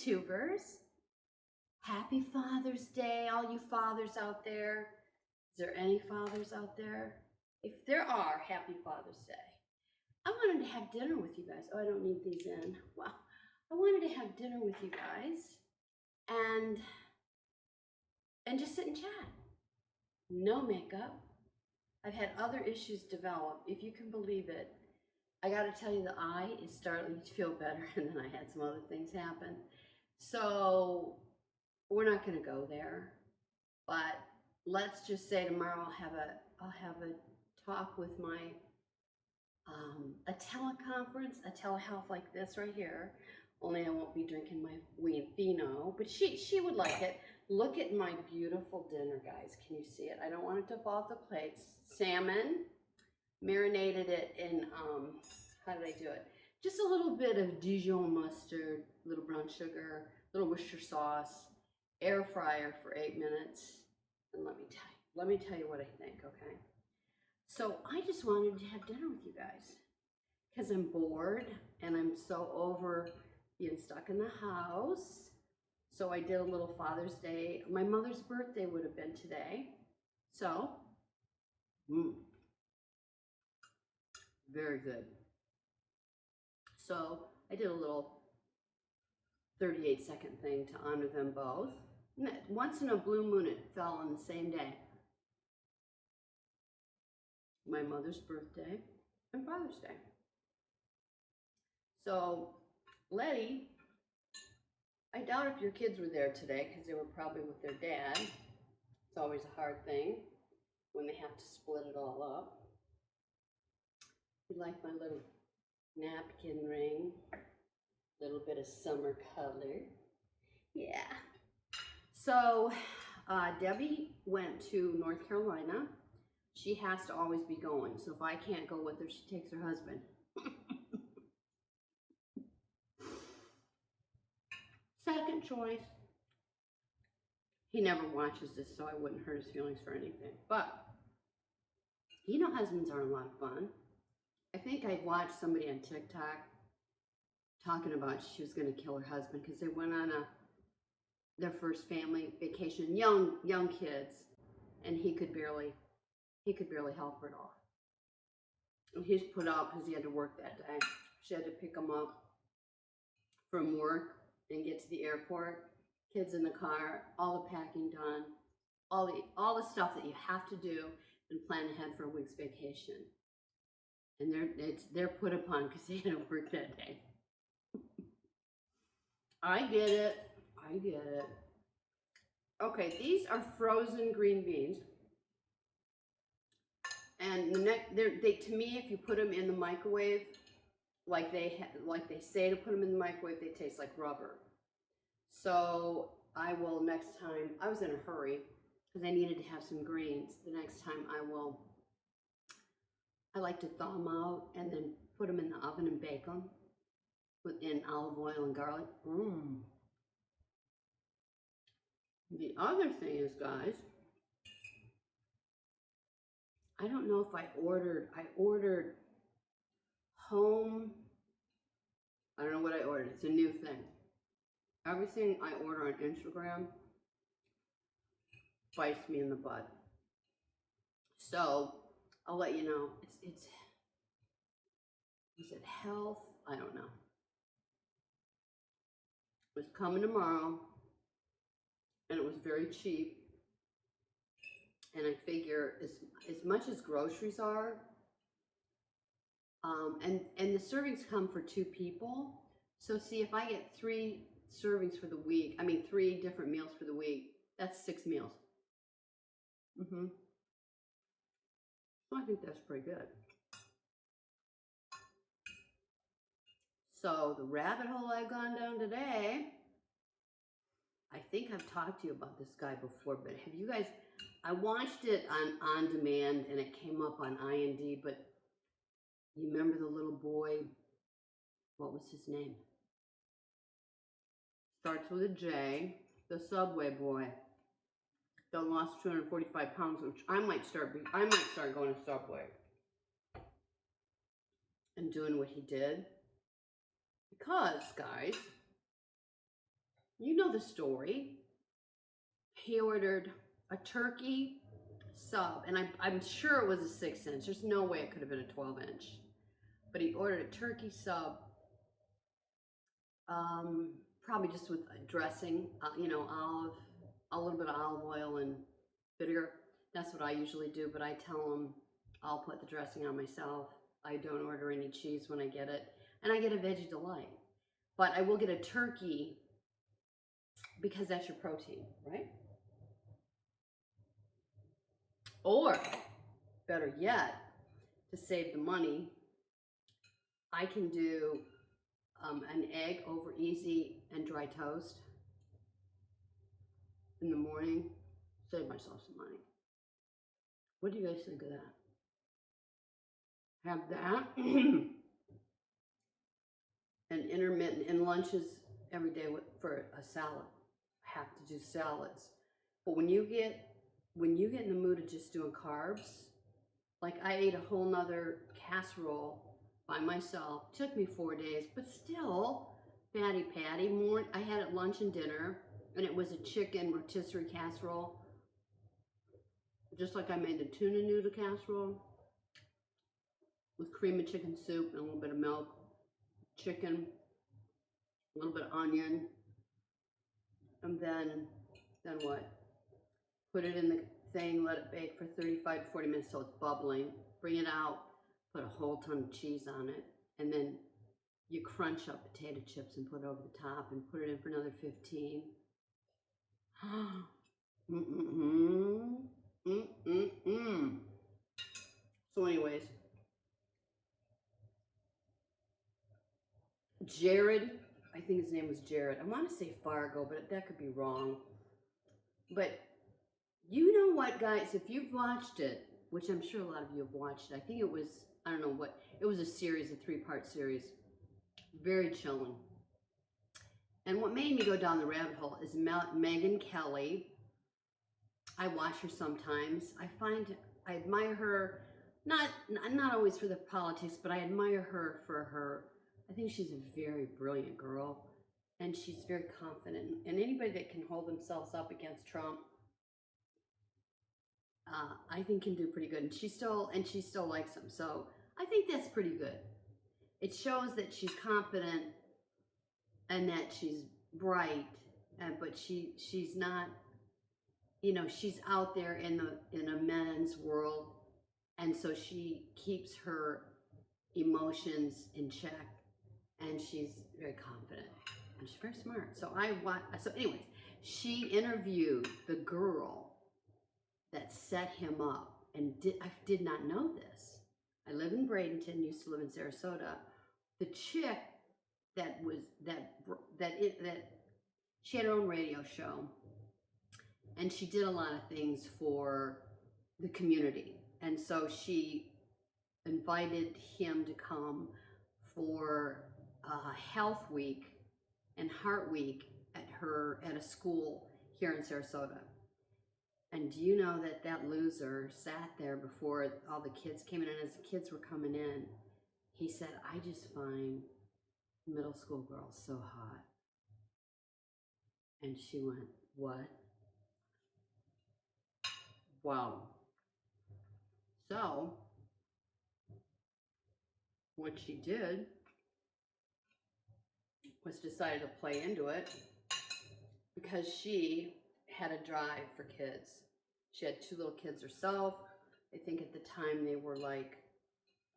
YouTubers. Happy Father's Day, all you fathers out there. Is there any fathers out there? If there are, happy Father's Day. I wanted to have dinner with you guys. Oh, I don't need these in. Well, I wanted to have dinner with you guys and just sit and chat. No makeup. I've had other issues develop, if you can believe it. I gotta tell you, the eye is starting to feel better, and then I had some other things happen. So we're not gonna go there, but let's just say tomorrow I'll have a talk with my a teleconference, a telehealth like this right here. Only I won't be drinking my vino, but she would like it. Look at my beautiful dinner, guys. Can you see it? I don't want it to fall off the plates. Salmon, marinated it in, how did I do it? Just a little bit of Dijon mustard, a little brown sugar, a little Worcester sauce, air fryer for 8 minutes. And let me tell you what I think, okay? So I just wanted to have dinner with you guys because I'm bored and I'm so over being stuck in the house. So I did a little Father's Day. My mother's birthday would have been today. So, very good. So I did a little 38-second thing to honor them both. Once in a blue moon, it fell on the same day. My mother's birthday and Father's Day. So, Letty, I doubt if your kids were there today because they were probably with their dad. It's always a hard thing when they have to split it all up. You like my little napkin ring? A little bit of summer color. Yeah. So, Debbie went to North Carolina. She has to always be going. So if I can't go with her, she takes her husband. Second choice. He never watches this, so I wouldn't hurt his feelings for anything. But, you know, husbands are a lot of fun. I think I watched somebody on TikTok talking about she was going to kill her husband because they went on their first family vacation, young kids, and he could barely help her at all. And he's put out because he had to work that day. She had to pick him up from work and get to the airport. Kids in the car, all the packing done, all the stuff that you have to do and plan ahead for a week's vacation. And they're put upon because they had to work that day. I get it. Okay, these are frozen green beans. And to me, if you put them in the microwave, like they say to put them in the microwave, they taste like rubber. So I will next time. I was in a hurry because I needed to have some greens. The next time I like to thaw them out and then put them in the oven and bake them in olive oil and garlic. The other thing is, guys, I don't know if I ordered home. I don't know what I ordered. It's a new thing. Everything I order on Instagram bites me in the butt. So I'll let you know. Is it health? I don't know. It's coming tomorrow, and it was very cheap. And I figure as much as groceries are, and the servings come for 2 people. So see, if I get 3 servings for the week, 3 different meals for the week, that's 6 meals. So I think that's pretty good. So the rabbit hole I've gone down today, I think I've talked to you about this guy before, but have you guys, I watched it on demand and it came up on IND, but you remember the little boy, what was his name? Starts with a J, the Subway boy that lost 245 pounds, which I might start going to Subway and doing what he did. Because, guys, You know the story. He ordered a turkey sub, and I'm sure it was a 6-inch. There's no way it could have been a 12-inch. But he ordered a turkey sub, probably just with dressing, you know, a little bit of olive oil and vinegar. That's what I usually do, but I tell him I'll put the dressing on myself. I don't order any cheese when I get it. And I get a veggie delight. But I will get a turkey because that's your protein, right? Or, better yet, to save the money, I can do an egg over easy and dry toast in the morning, save myself some money. What do you guys think of that? Have that and intermittent and lunches every day for a salad. Have to do salads. But when you get in the mood of just doing carbs, like I ate a whole nother casserole by myself. Took me 4 days, but still fatty patty. More, I had it lunch and dinner, and it was a chicken rotisserie casserole, just like I made the tuna noodle casserole with cream and chicken soup and a little bit of milk, chicken, a little bit of onion, and then what? Put it in the thing, let it bake for 35 to 40 minutes till it's bubbling. Bring it out, put a whole ton of cheese on it, and then you crunch up potato chips and put it over the top and put it in for another 15. So anyways, Jared, I think his name was Jared. I want to say Fargo, but that could be wrong. But you know what, guys, if you've watched it, which I'm sure a lot of you have watched, I think it was, I don't know what, it was a series, a 3-part series. Very chilling. And what made me go down the rabbit hole is Megyn Kelly. I watch her sometimes. I admire her, not always for the politics, but I admire her for her, I think she's a very brilliant girl, and she's very confident. And anybody that can hold themselves up against Trump, I think can do pretty good. And she still likes him. So I think that's pretty good. It shows that she's confident and that she's bright, but she's not, you know, she's out there in a men's world, and so she keeps her emotions in check, and she's very confident, and she's very smart. So anyways, she interviewed the girl that set him up, and I did not know this. I live in Bradenton, used to live in Sarasota. The chick that she had her own radio show, and she did a lot of things for the community. And so she invited him to come for Health Week and Heart Week at a school here in Sarasota. And do you know that loser sat there before all the kids came in, and as the kids were coming in, he said, "I just find middle school girls so hot." And she went, "What?" Wow. So what she did was decided to play into it, because she had a drive for kids. She had 2 little kids herself. I think at the time they were like,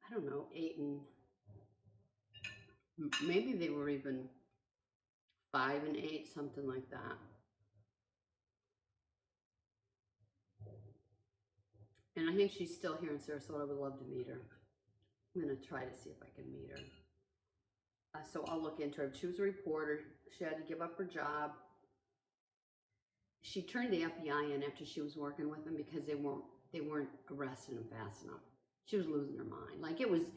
I don't know, 8 and maybe they were even 5 and 8, something like that. And I think she's still here in Sarasota. I would love to meet her. I'm going to try to see if I can meet her. So I'll look into her. She was a reporter. She had to give up her job. She turned the FBI in after she was working with them because they weren't arresting them fast enough. She was losing her mind. Like, it was,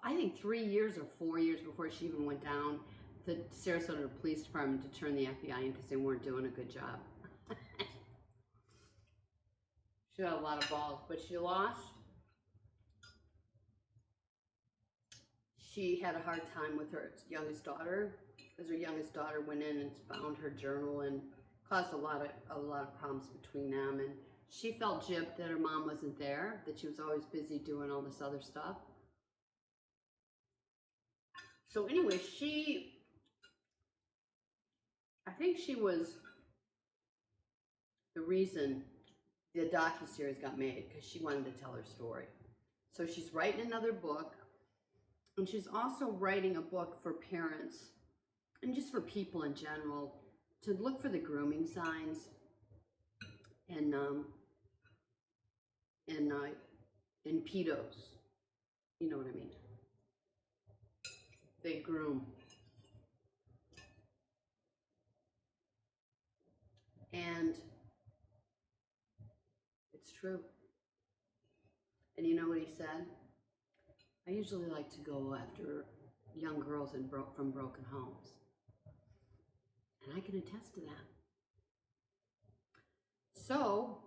I think 3 years or 4 years before she even went down to Sarasota Police Department to turn the FBI in because they weren't doing a good job. She had a lot of balls, but she lost. she had a hard time with her youngest daughter, because her youngest daughter went in and found her journal and caused a lot of problems between them. And she felt gypped that her mom wasn't there, that she was always busy doing all this other stuff. So anyway, I think she was the reason the docuseries got made, because she wanted to tell her story. So she's writing another book, and she's also writing a book for parents and just for people in general to look for the grooming signs and pedos. You know what I mean? They groom. And it's true. And you know what he said? I usually like to go after young girls from broken homes. And I can attest to that. So,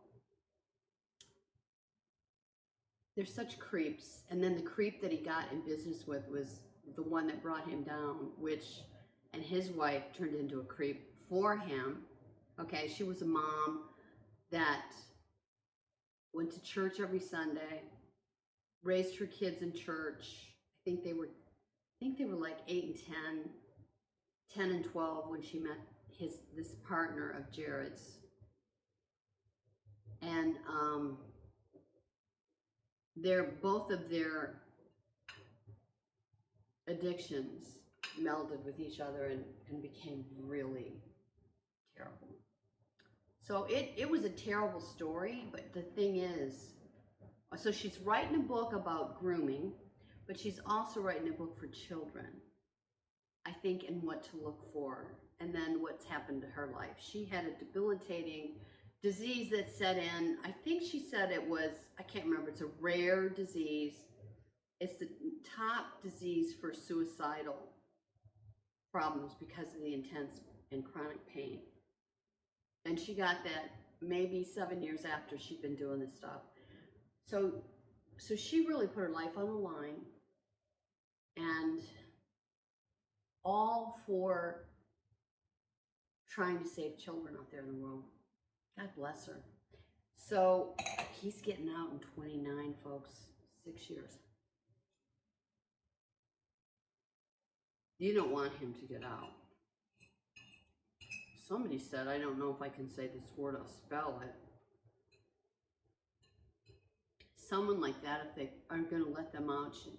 they're such creeps. And then the creep that he got in business with was the one that brought him down, and his wife turned into a creep for him. Okay, she was a mom that went to church every Sunday, raised her kids in church. I think they were like 8 and 10 and 12 when she met this partner of Jared's. And both of their addictions melded with each other and became really terrible. So it was a terrible story, but the thing is, so she's writing a book about grooming, but she's also writing a book for children, I think, and what to look for, and then what's happened to her life. She had a debilitating disease that set in. I think she said it was, I can't remember, it's a rare disease. It's the top disease for suicidal problems because of the intense and chronic pain. And she got that maybe 7 years after she'd been doing this stuff. So she really put her life on the line, and all for trying to save children out there in the world. God bless her. So he's getting out in 29, folks. 6 years. You don't want him to get out. Somebody said, I don't know if I can say this word, I'll spell it. Someone like that, if they aren't going to let them out, should,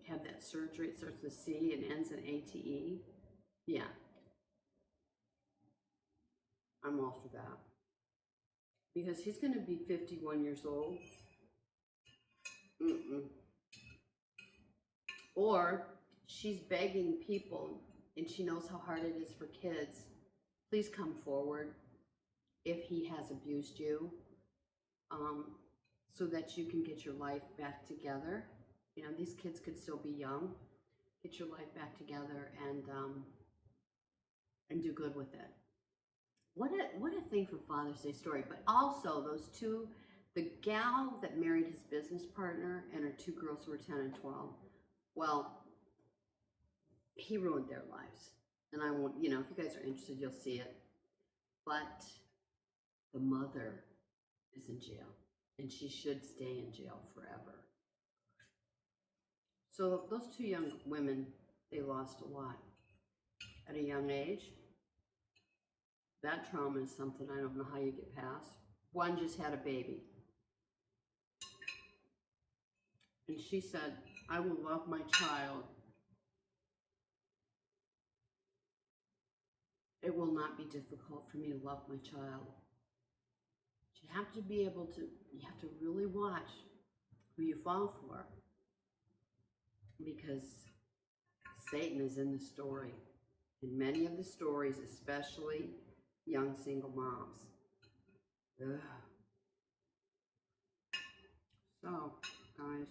have that surgery. It starts with C and ends in ATE. Yeah. I'm all for that. Because he's going to be 51 years old. Or she's begging people, and she knows how hard it is for kids. Please come forward if he has abused you, so that you can get your life back together. These kids could still be young. Get your life back together and do good with it. What a thing for Father's Day story. But also those two, the gal that married his business partner and her two girls who were 10 and 12. Well, he ruined their lives. And I won't, if you guys are interested, you'll see it. But the mother is in jail, and she should stay in jail forever. So those two young women, they lost a lot at a young age. That trauma is something I don't know how you get past. One just had a baby. And she said, I will love my child. It will not be difficult for me to love my child. You have to be able to, you have to really watch who you fall for. Because Satan is in the story. In many of the stories, especially young single moms. Ugh. So, guys,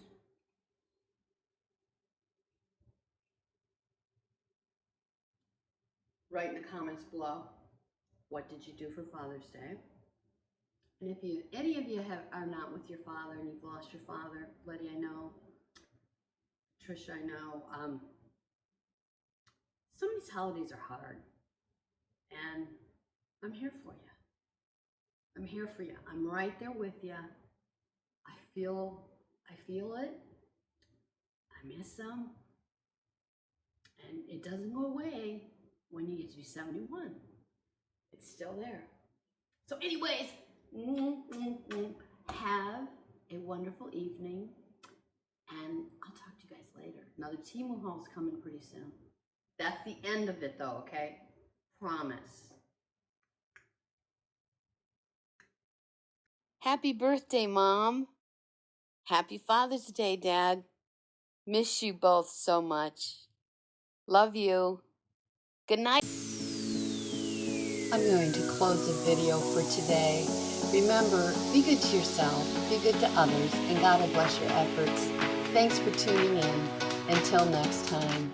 write in the comments below, what did you do for Father's Day? And if any of you are not with your father and you've lost your father, Lydia, I know. Trisha, I know some of these holidays are hard, and I'm here for you. I'm here for you. I'm right there with you. I feel it. I miss them, and it doesn't go away when you get to be 71. It's still there. So anyways, have a wonderful evening, and I'll talk to you guys later. Another Timu haul is coming pretty soon. That's the end of it though, okay? Promise. Happy birthday, Mom. Happy Father's Day, Dad. Miss you both so much. Love you. Good night. I'm going to close the video for today. Remember, be good to yourself, be good to others, and God will bless your efforts. Thanks for tuning in. Until next time.